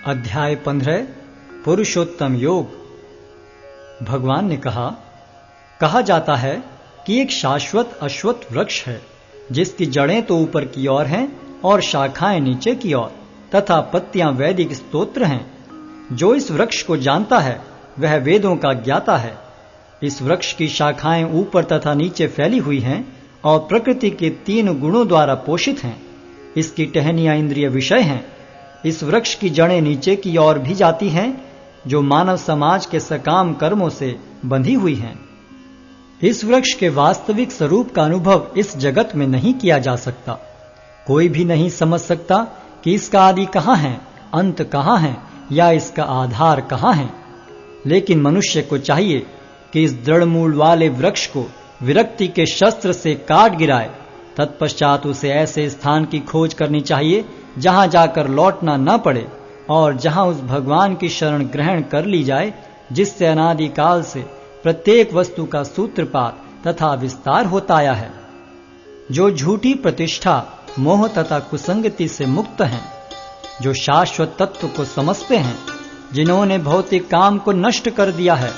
अध्याय 15 पुरुषोत्तम योग। भगवान ने कहा जाता है कि एक शाश्वत अश्वत्थ वृक्ष है जिसकी जड़ें तो ऊपर की ओर हैं और शाखाएं नीचे की ओर तथा पत्तियां वैदिक स्तोत्र हैं। जो इस वृक्ष को जानता है वह वेदों का ज्ञाता है। इस वृक्ष की शाखाएं ऊपर तथा नीचे फैली हुई हैं और प्रकृति के 3 गुणों द्वारा पोषित हैं। इसकी टहनियां इंद्रिय विषय हैं। इस वृक्ष की जड़ें नीचे की ओर भी जाती हैं जो मानव समाज के सकाम कर्मों से बंधी हुई हैं। इस वृक्ष के वास्तविक स्वरूप का अनुभव इस जगत में नहीं किया जा सकता। कोई भी नहीं समझ सकता कि इसका आदि कहाँ है, अंत कहाँ है या इसका आधार कहाँ है। लेकिन मनुष्य को चाहिए कि इस दृढ़ मूल वाले वृक्ष को विरक्ति के शस्त्र से काट गिराए। तत्पश्चात उसे ऐसे स्थान की खोज करनी चाहिए जहां जाकर लौटना न पड़े और जहां उस भगवान की शरण ग्रहण कर ली जाए जिससे अनादिकाल से प्रत्येक वस्तु का सूत्रपात तथा विस्तार होता आया है। जो झूठी प्रतिष्ठा, मोह तथा कुसंगति से मुक्त हैं, जो शाश्वत तत्व को समझते हैं, जिन्होंने भौतिक काम को नष्ट कर दिया है,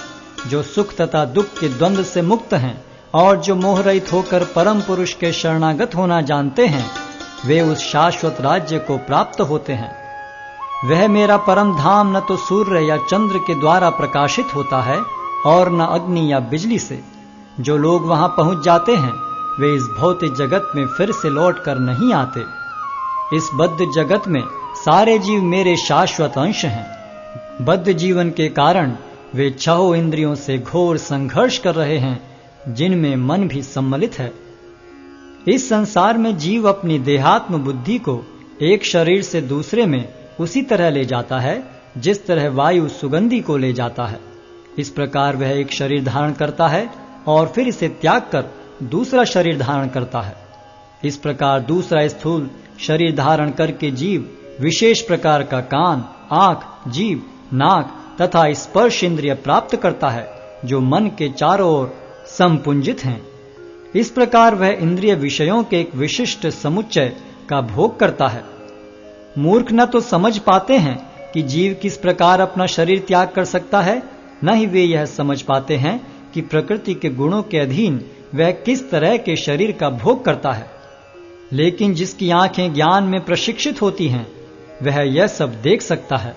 जो सुख तथा दुख के द्वंद्व से मुक्त हैं और जो मोह रहित होकर परम पुरुष के शरणागत होना जानते हैं, वे उस शाश्वत राज्य को प्राप्त होते हैं। वह मेरा परम धाम न तो सूर्य या चंद्र के द्वारा प्रकाशित होता है और न अग्नि या बिजली से। जो लोग वहां पहुंच जाते हैं वे इस भौतिक जगत में फिर से लौट कर नहीं आते। इस बद्ध जगत में सारे जीव मेरे शाश्वत अंश हैं। बद्ध जीवन के कारण वे 6 इंद्रियों से घोर संघर्ष कर रहे हैं जिनमें मन भी सम्मिलित है। इस संसार में जीव अपनी देहात्म बुद्धि को एक शरीर से दूसरे में उसी तरह ले जाता है जिस तरह वायु सुगंधी को ले जाता है। इस प्रकार वह एक शरीर धारण करता है और फिर इसे त्याग कर दूसरा शरीर धारण करता है। इस प्रकार दूसरा स्थूल शरीर धारण करके जीव विशेष प्रकार का कान, आंख, जीभ, नाक तथा स्पर्श इंद्रिय प्राप्त करता है जो मन के चारों ओर संपुंजित हैं। इस प्रकार वह इंद्रिय विषयों के एक विशिष्ट समुच्चय का भोग करता है। मूर्ख न तो समझ पाते हैं कि जीव किस प्रकार अपना शरीर त्याग कर सकता है, न ही वे यह समझ पाते हैं कि प्रकृति के गुणों के अधीन वह किस तरह के शरीर का भोग करता है। लेकिन जिसकी आंखें ज्ञान में प्रशिक्षित होती हैं वह यह सब देख सकता है।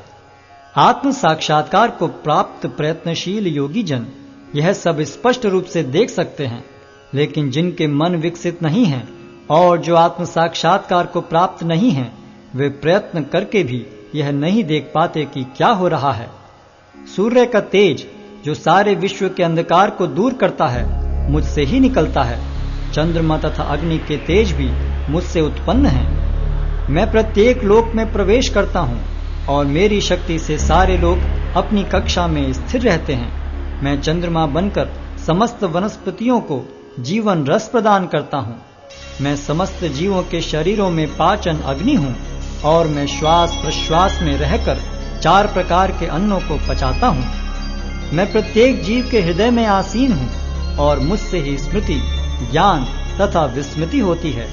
आत्म साक्षात्कार को प्राप्त प्रयत्नशील योगी जन यह सब स्पष्ट रूप से देख सकते हैं। लेकिन जिनके मन विकसित नहीं हैं और जो आत्म साक्षात्कार को प्राप्त नहीं हैं, वे प्रयत्न करके भी यह नहीं देख पाते कि क्या हो रहा है। सूर्य का तेज जो सारे विश्व के अंधकार को दूर करता है मुझसे ही निकलता है। चंद्रमा तथा अग्नि के तेज भी मुझसे उत्पन्न हैं। मैं प्रत्येक लोक में प्रवेश करता हूँ और मेरी शक्ति से सारे लोग अपनी कक्षा में स्थिर रहते हैं। मैं चंद्रमा बनकर समस्त वनस्पतियों को जीवन रस प्रदान करता हूँ। मैं समस्त जीवों के शरीरों में पाचन अग्नि हूँ और मैं श्वास प्रश्वास में रहकर 4 प्रकार के अन्नों को पचाता हूँ। मैं प्रत्येक जीव के हृदय में आसीन हूँ और मुझसे ही स्मृति, ज्ञान तथा विस्मृति होती है।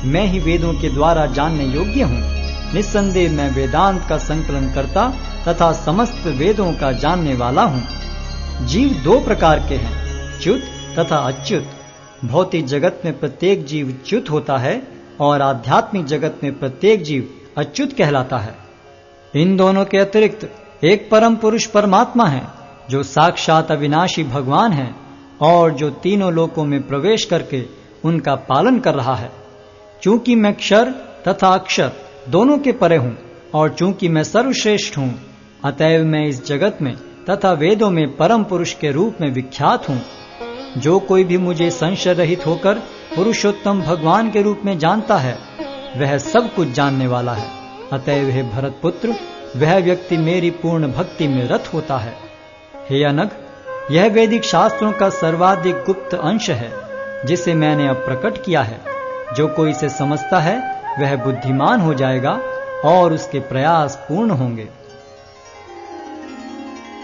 मैं ही वेदों के द्वारा जानने योग्य हूँ। निस्संदेह मैं वेदांत का संकलन करता तथा समस्त वेदों का जानने वाला हूँ। जीव 2 प्रकार के हैं, च्युत तथा अच्युत। भौतिक जगत में प्रत्येक जीव च्युत होता है और आध्यात्मिक जगत में प्रत्येक जीव अच्युत कहलाता है। इन दोनों के अतिरिक्त एक परम पुरुष परमात्मा है जो साक्षात अविनाशी भगवान है और जो तीनों लोकों में प्रवेश करके उनका पालन कर रहा है। चूंकि मैं क्षर तथा अक्षर दोनों के परे हूँ और चूंकि मैं सर्वश्रेष्ठ हूँ, अतएव मैं इस जगत में तथा वेदों में परम पुरुष के रूप में विख्यात हूँ। जो कोई भी मुझे संशय रहित होकर पुरुषोत्तम भगवान के रूप में जानता है वह सब कुछ जानने वाला है। अतएव हे भरत पुत्र, वह व्यक्ति मेरी पूर्ण भक्ति में रत होता है। हे अनघ, यह वैदिक शास्त्रों का सर्वाधिक गुप्त अंश है जिसे मैंने अब प्रकट किया है। जो कोई इसे समझता है वह बुद्धिमान हो जाएगा और उसके प्रयास पूर्ण होंगे।